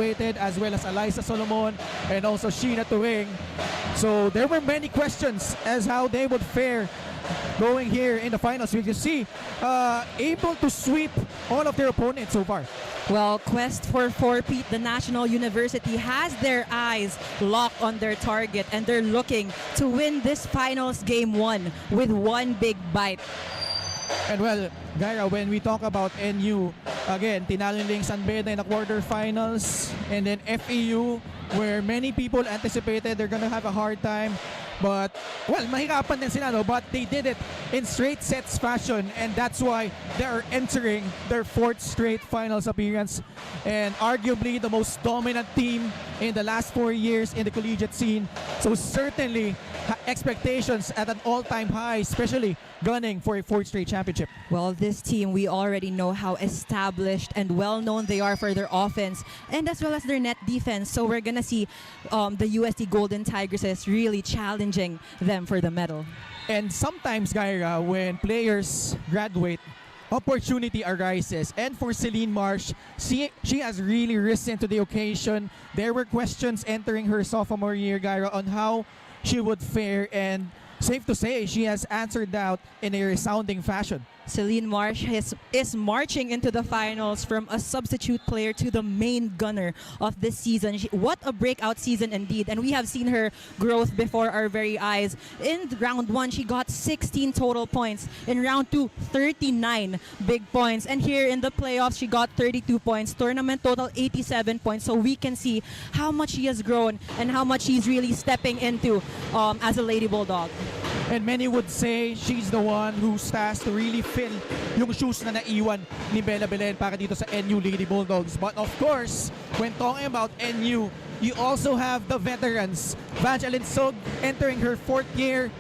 as well as Eliza Solomon and also Sheena Turing. So there were many questions as how they would fare going here in the finals. We can see able to sweep all of their opponents so far. Well, Quest for Four-Peat, the National University, has their eyes locked on their target and they're looking to win this finals game 1 with one big bite. And well, Gaira, when we talk about NU, again, tinalo nila yung San Beda in the quarterfinals, and then FEU, where many people anticipated they're gonna have a hard time. But, well, mahirapan din sila, no? But they did it in straight sets fashion, and that's why they are entering their 4th straight finals appearance. And arguably the most dominant team in the last 4 years in the collegiate scene. So certainly expectations at an all-time high, especially gunning for a 4th straight championship. Well, this team, we already know how established and well-known they are for their offense and as well as their net defense. So we're gonna see the UST Golden Tigresses really challenging them for the medal. And sometimes, Gaira, when players graduate, opportunity arises. And for Celine Marsh, she has really risen to the occasion. There were questions entering her sophomore year, Gaira, on how she would fare, and safe to say she has answered out in a resounding fashion. Celine Marsh is marching into the finals from a substitute player to the main gunner of this season. What a breakout season indeed. And we have seen her growth before our very eyes. In round 1, she got 16 total points. In round 2, 39 big points. And here in the playoffs, she got 32 points. Tournament total, 87 points. So we can see how much she has grown and how much she's really stepping into as a Lady Bulldog. And many would say she's the one who's tasked to really fill yung shoes na naiwan ni Bella Belen para dito sa NU Lady Bulldogs. But of course, when talking about NU, you also have the veterans. Vangeline Sog entering her 4th year.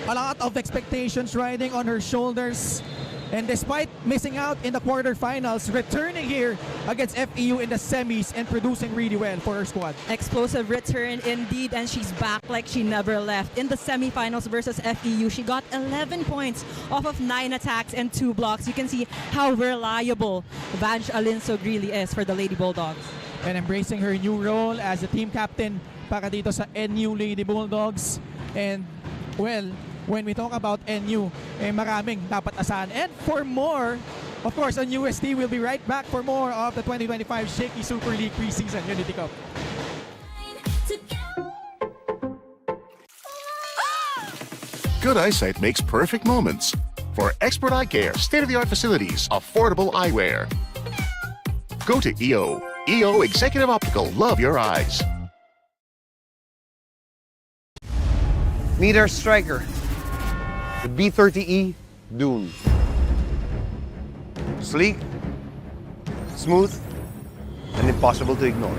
A lot of expectations riding on her shoulders. And despite missing out in the quarterfinals, returning here against FEU in the semis and producing really well for her squad. Explosive return indeed, and she's back like she never left. In the semifinals versus FEU, she got 11 points off of 9 attacks and 2 blocks. You can see how reliable Vange Alinsog really is for the Lady Bulldogs. And embracing her new role as the team captain para dito sa NU Lady Bulldogs. And well, when we talk about NU, maraming dapat asahan. And for more, of course, on UST, we'll be right back for more of the 2025 Shaky Super League preseason Unity Cup. Good eyesight makes perfect moments. For expert eye care, state-of-the-art facilities, affordable eyewear. Go to EO. EO Executive Optical. Love your eyes. Meet our striker, the B30E Dune. Sleek, smooth, and impossible to ignore.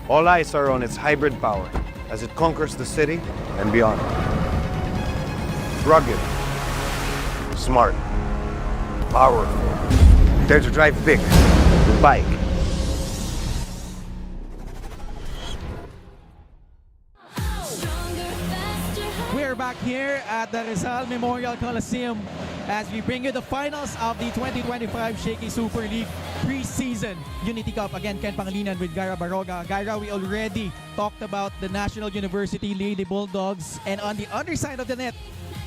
All eyes are on its hybrid power as it conquers the city and beyond. Rugged, smart, powerful. Dare to drive big with bike. We're back here at the Rizal Memorial Coliseum as we bring you the finals of the 2025 Shaky Super League preseason Unity Cup. Again, Ken Pangilinan with Gaira Baroga. Gaira, we already talked about the National University Lady Bulldogs, and on the other side of the net,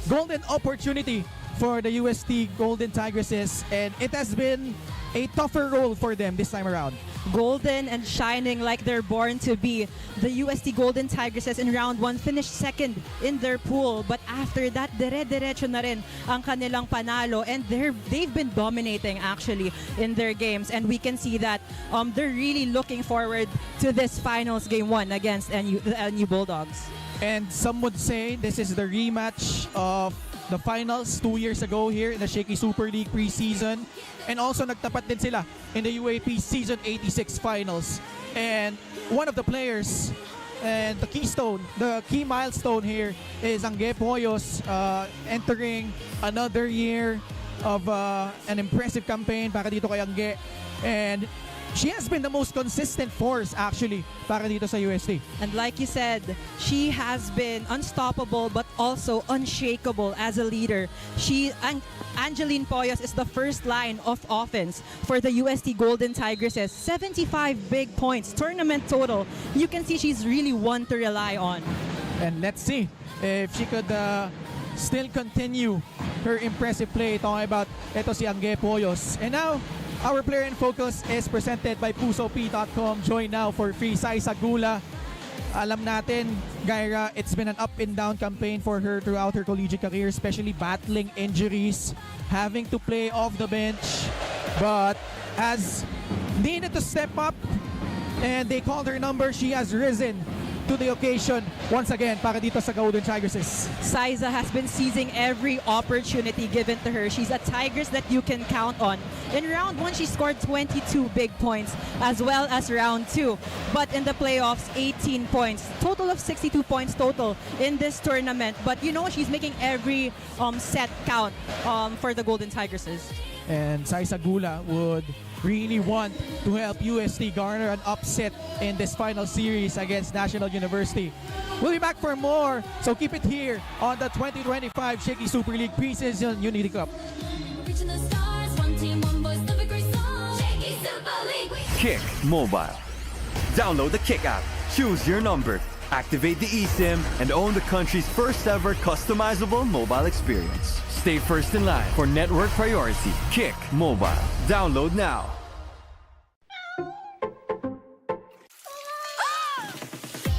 golden opportunity for the UST Golden Tigresses, and it has been a tougher role for them this time around. Golden and shining like they're born to be. The UST Golden Tigresses in round 1 finished 2nd in their pool, but after that, dire-diretso na rin ang kanilang panalo, and they've been dominating actually in their games, and we can see that they're really looking forward to this finals game 1 against the NU Bulldogs. And some would say this is the rematch of the finals 2 years ago here in the Shaky Super League preseason. And also nagtapat din sila in the UAP Season 86 finals. And one of the players and the key milestone here is Angge Poyos entering another year of an impressive campaign para dito kay Angge. And she has been the most consistent force actually para dito sa UST. And like you said, she has been unstoppable but also unshakable as a leader. Angeline Poyos is the first line of offense for the UST Golden Tigresses. 75 big points, tournament total. You can see she's really one to rely on. And let's see if she could still continue her impressive play. Talking about ito si Angge Poyos. And now, our player in focus is presented by PusoP.com. Join now for free. Sai Sagula. Alam natin, Gaira, it's been an up and down campaign for her throughout her collegiate career, especially battling injuries, having to play off the bench, but has needed to step up, and they called her number. She has risen to the occasion once again para dito sa Golden Tigresses. Saiza has been seizing every opportunity given to her. She's a Tigress that you can count on. In round 1, she scored 22 big points, as well as round 2. But in the playoffs, 18 points. Total of 62 points total in this tournament. But you know, she's making every set count for the Golden Tigresses. And Sai Sagula would really want to help UST garner an upset in this final series against National University. We'll be back for more, so keep it here on the 2025 Shaky Super League Preseason Unity Cup. Reaching the stars, one team, one voice, love a great song. Shaky Super League. Kick Mobile. Download the Kick app, choose your number, activate the eSIM, and own the country's first ever customizable mobile experience. Stay first in line for network priority. Kick Mobile. Download now.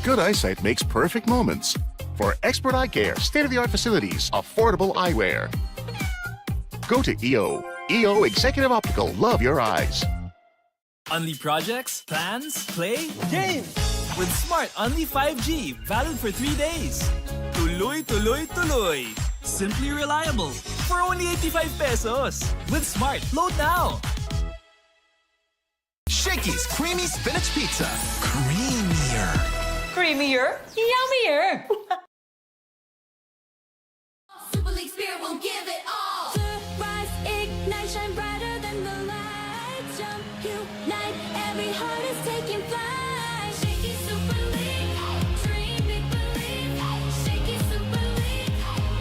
Good eyesight makes perfect moments. For expert eye care, state-of-the-art facilities, affordable eyewear. Go to EO. EO Executive Optical. Love your eyes. Unli projects, plans, play, games! With Smart Unli 5G, valid for 3 days. Tuloy, tuloy, tuloy. Simply reliable. For only 85 pesos. With Smart, load now. Shakey's Creamy Spinach Pizza. Creamier. Creamier, yummier. Super League Spirit will give it all. Surprise, ignite, shine brighter than the light. Jump, unite, every heart is taking flight. Shaky Super League, dream, big believe. Shaky Super League,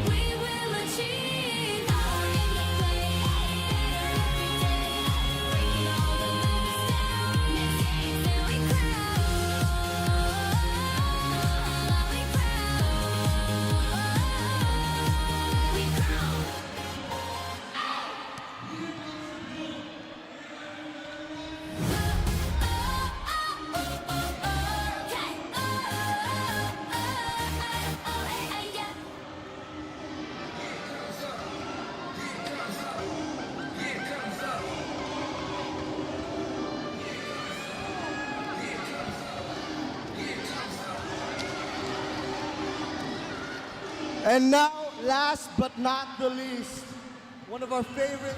we will achieve. Power in the play, better every day. Breaking all the limits down. Next game, till we crown. We crown. And now, last but not the least, one of our favorite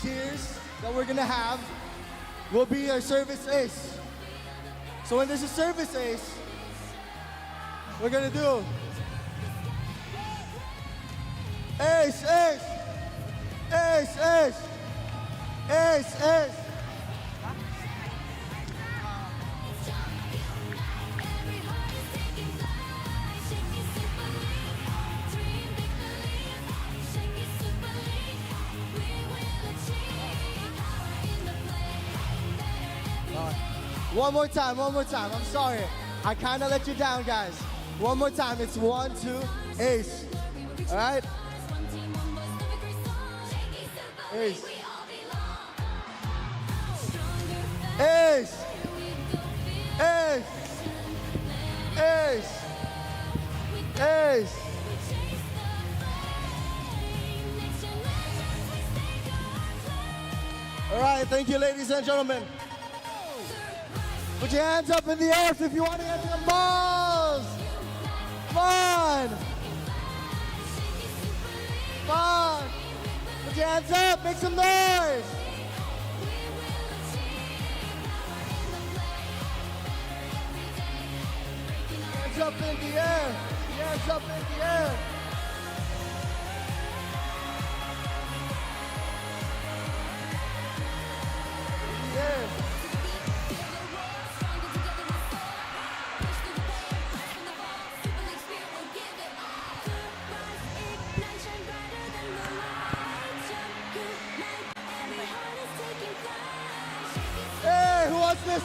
cheers that we're gonna have will be our service ace. So when there's a service ace, we're gonna do ace, ace, ace, ace, ace, ace. One more time, one more time. I'm sorry. I kind of let you down, guys. One more time. It's 1, 2, ace. All right? Ace. Ace. Ace. Ace. Ace. All right, thank you, ladies and gentlemen. Put your hands up in the air if you want to get to the balls. Come on. Come on. Put your hands up. Make some noise. Hands up in the air. Hands up in the air. In the air.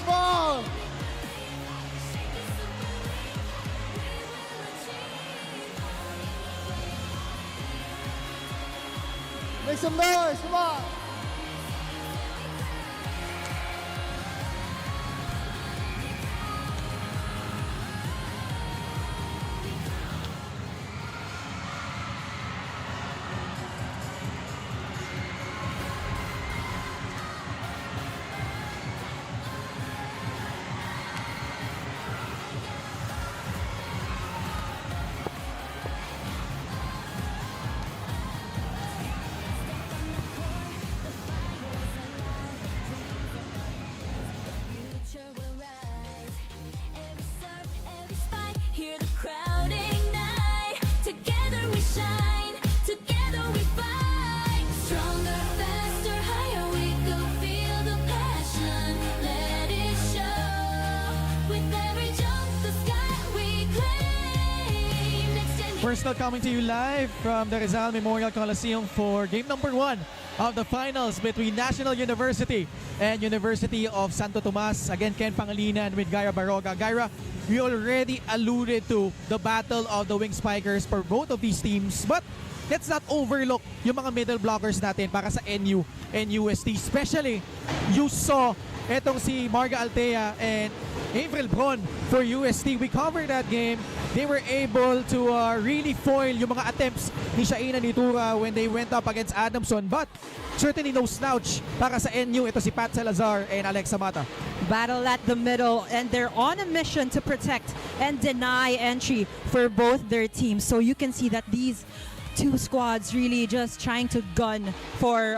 Volleyball! Make some noise, come on! Future will rise. Every serve, every spike, hear the crowd ignite. Together we shine, together we fight. Stronger, faster, higher we go. Feel the passion, let it show. With every jump, the sky we claim. Next gen. We're still coming to you live from the Rizal Memorial Coliseum for game number 1 of the finals between National University and University of Santo Tomas. Again, Ken Pangilinan with Gaira Baroga. Gaira, we already alluded to the battle of the wing spikers for both of these teams, but let's not overlook yung mga middle blockers natin para sa NU and UST. Especially, you saw etong si Marga Altea and Avril Bron for UST. We covered that game. They were able to really foil yung mga attempts ni Shaina Nitura when they went up against Adamson. But certainly no slouch para sa NU. Ito si Pat Salazar and Alexa Mata. Battle at the middle, and they're on a mission to protect and deny entry for both their teams. So you can see that these two squads really just trying to gun for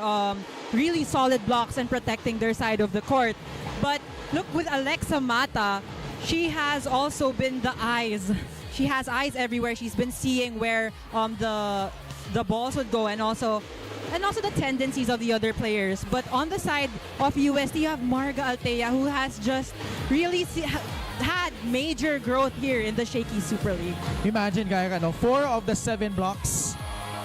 really solid blocks and protecting their side of the court. But look, with Alexa Mata, she has also been the eyes. She has eyes everywhere. She's been seeing where the balls would go, and also the tendencies of the other players. But on the side of UST, you have Marga Altea, who has just really had major growth here in the Shaky Super League. Imagine, Gaira, no? 4 of the 7 blocks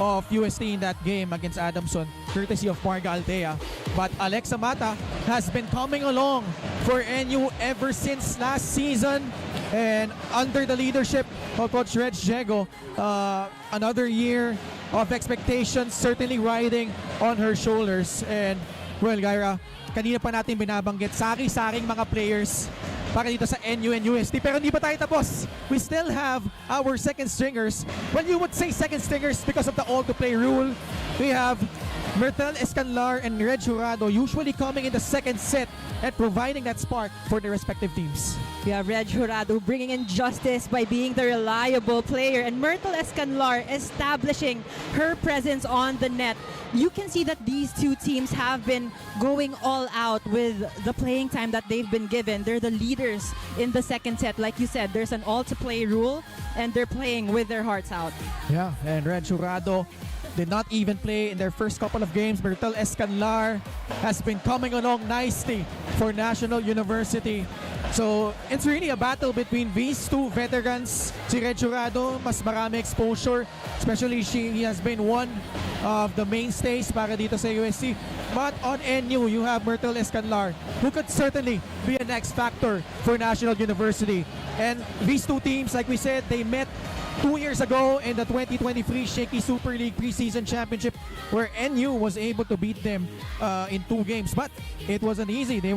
of UST in that game against Adamson, courtesy of Marga Altea. But Alexa Mata has been coming along for NU ever since last season, and under the leadership of Coach Reg Diego, another year of expectations certainly riding on her shoulders. And well, Gaira, kanina pa natin binabanggit, sari-saring mga players para dito sa NU and UST. Pero hindi pa tayo tapos. We still have our second stringers. Well, you would say second stringers because of the all-to-play rule. We have Myrtle Escanlar and Reg Jurado usually coming in the second set and providing that spark for their respective teams. We have Reg Jurado bringing in justice by being the reliable player, and Myrtle Escanlar establishing her presence on the net. You can see that these two teams have been going all out with the playing time that they've been given. They're the leaders in the second set. Like you said, there's an all-to-play rule, and they're playing with their hearts out. Yeah, and Reg Jurado did not even play in their first couple of games. Myrtle Escanlar has been coming along nicely for National University. So it's really a battle between these two veterans. Si Reg Jurado, mas marami exposure, especially he has been one of the mainstays para dito sa USC. But on NU, you have Myrtle Escanlar, who could certainly be an X factor for National University. And these two teams, like we said, they met 2 years ago in the 2023 Shaky Super League preseason championship, where NU was able to beat them in 2 games. But it wasn't easy. They